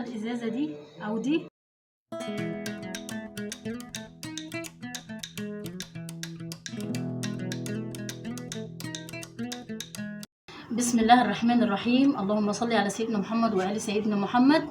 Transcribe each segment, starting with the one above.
الازازه دي او دي. بسم الله الرحمن الرحيم. اللهم صل على سيدنا محمد وآل سيدنا محمد.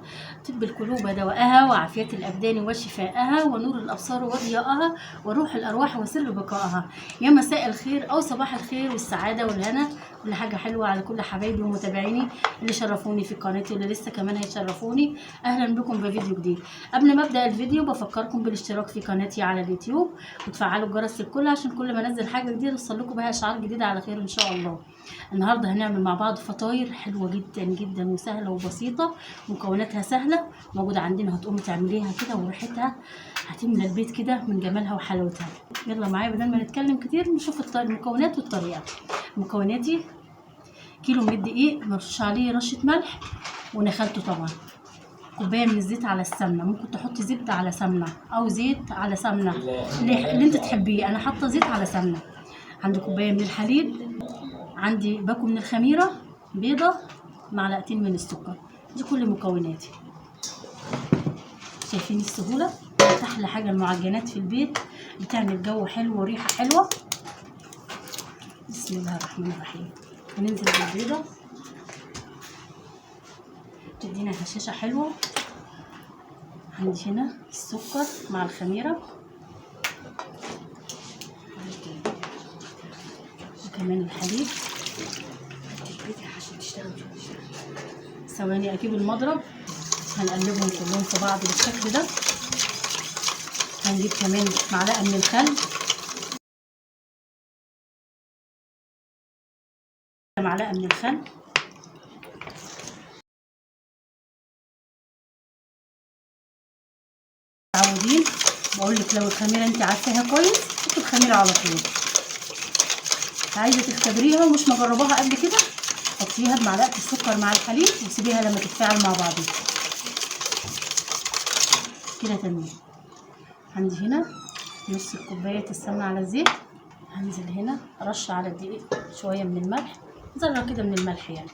طب القلوب دواءها، وعافية الأبدان وشفاءها، ونور الأبصار وضياءها، وروح الأرواح وسر بقائها. يا مساء الخير أو صباح الخير والسعادة والهنا، كل حاجة حلوة على كل حبايبي ومتابعيني اللي شرفوني في قناتي واللي لسه كمان هيشرفوني. أهلا بكم بفيديو جديد. قبل ما أبدأ الفيديو بفكركم بالاشتراك في قناتي على اليوتيوب وتفعلوا الجرس الكل عشان كل ما انزل حاجة جديدة توصلكم بها إشعار جديد على خير إن شاء الله. النهارده هنعمل مع بعض فطاير حلوه جدا جدا وسهله وبسيطه، مكوناتها سهله موجوده عندنا. هتقومي تعمليها كده وريحتها هتملى البيت كده من جمالها وحلاوتها. يلا معايا بدل ما نتكلم كتير نشوف المكونات والطريقه. مكوناتي: كيلو من الدقيق مرش عليه رشه ملح ونخلته طبعا، كوبايه من الزيت على السمنه، ممكن تحطي زبده على سمنه او زيت على سمنه اللي انت تحبيه. انا حاطه زيت على سمنه. عندي كوبايه من الحليب، عندي باكو من الخميره، بيضه، معلقتين من السكر. دي كل مكوناتي. شايفين السهوله؟ احلى حاجه المعجنات في البيت، بتعمل جو حلو وريحه حلوه. بسم الله الرحمن الرحيم. هننزل بالبيضه تدينا هشاشه حلوه. عندي هنا السكر مع الخميره وكمان الحليب. ثواني اجيب المضرب. هنقلبهم كلهم في بعض بالشكل ده. هنجيب كمان معلقه من الخل، معلقه من الخل، متعودين. بقول لك لو الخميره انت عارفاها كويس حطي الخميره على طول. عايزه تختبريها ومش مجرباها قبل كده حطيها بمعلقه السكر مع الحليب وسيبيها لما تتفاعل مع بعضها كده تمام. عندي هنا نص كوبايه السمنه على الزيت. هنزل هنا ارش على الدقيق شويه من الملح، ذره كده من الملح يعني.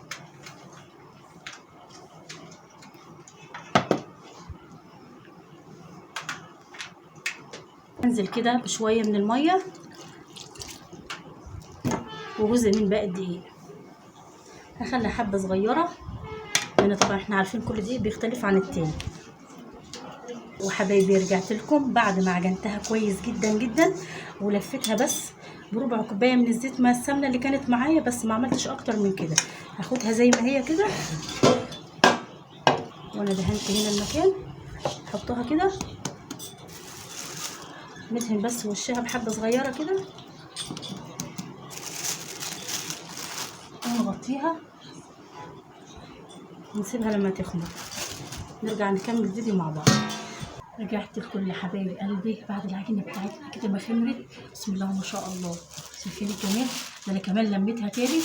انزل كده بشويه من الميه وجزء من باقي الدقيق. هخلي حبه صغيره لان طبعا احنا عارفين كل دقيق بيختلف عن التاني. وحبايبي رجعت لكم بعد ما عجنتها كويس جدا جدا ولفتها بس بربع كوبايه من الزيت مع السمنه اللي كانت معايا، بس ما عملتش اكتر من كده. هاخدها زي ما هي كده وانا دهنت هنا المكان. احطها كده ندهن بس وشها بحبه صغيره كده ونغطيها ونسيبها لما تخمر. نرجع نكمل الفيديو مع بعض. رجعت لكل حبايب قلبي بعد العجينه بتاعتنا كده ما خمرت. بسم الله ما شاء الله. شايفين الجمال ده؟ انا كمان لميتها تاني.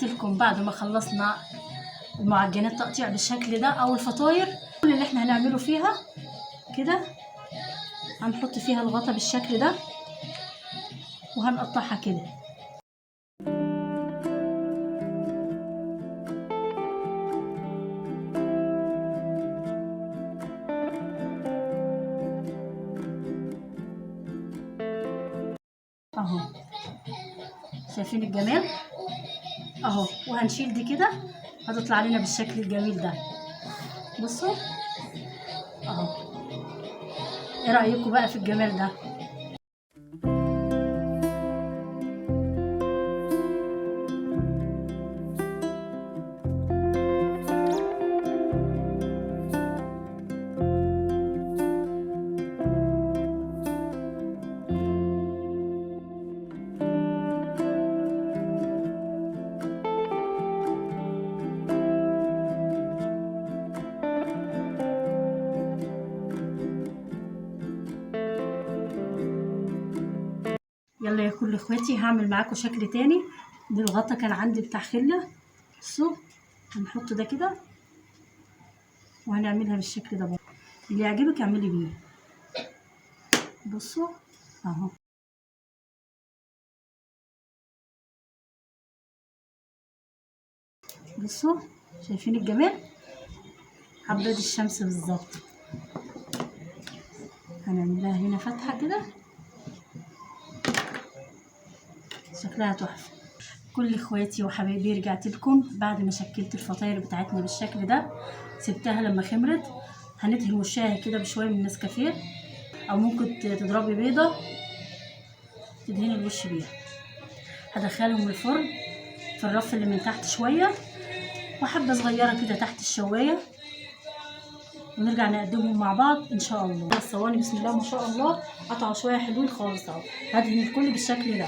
لكم بعد ما خلصنا المعجنات تقطيع بالشكل ده او الفطاير، كل اللي احنا هنعمله فيها كده هنحط فيها الغطا بالشكل ده وهنقطعها كده. اهو شايفين الجمال اهو. وهنشيل دي كده هتطلع لنا بالشكل الجميل ده. بصوا اهو. ايه رايكم بقى في الجمال ده؟ يلا يا كل اخواتي، هعمل معاكم شكل تاني. ده الغطا كان عندي بتاع خله. بصوا هنحط ده كده وهنعملها بالشكل ده برضه. اللي يعجبك اعملي بيه. بصوا اهو. بصوا شايفين الجمال؟ عباد الشمس بالظبط. هنعملها هنا فتحه كده شكلها تحفه. كل اخواتي وحبايبي رجعت لكم بعد ما شكلت الفطاير بتاعتنا بالشكل ده. سبتها لما خمرت. هندهن وشها كده بشويه من النسكافيه، او ممكن تضربي بيضه تدهني الوش بيها. هدخلهم الفرن في الرف اللي من تحت شويه، وحبه صغيره كده تحت الشوايه، ونرجع نقدمهم مع بعض ان شاء الله. الصواني بسم الله ما شاء الله قطعوا شويه حلوين خالص اهو. هدهن الكل بالشكل ده.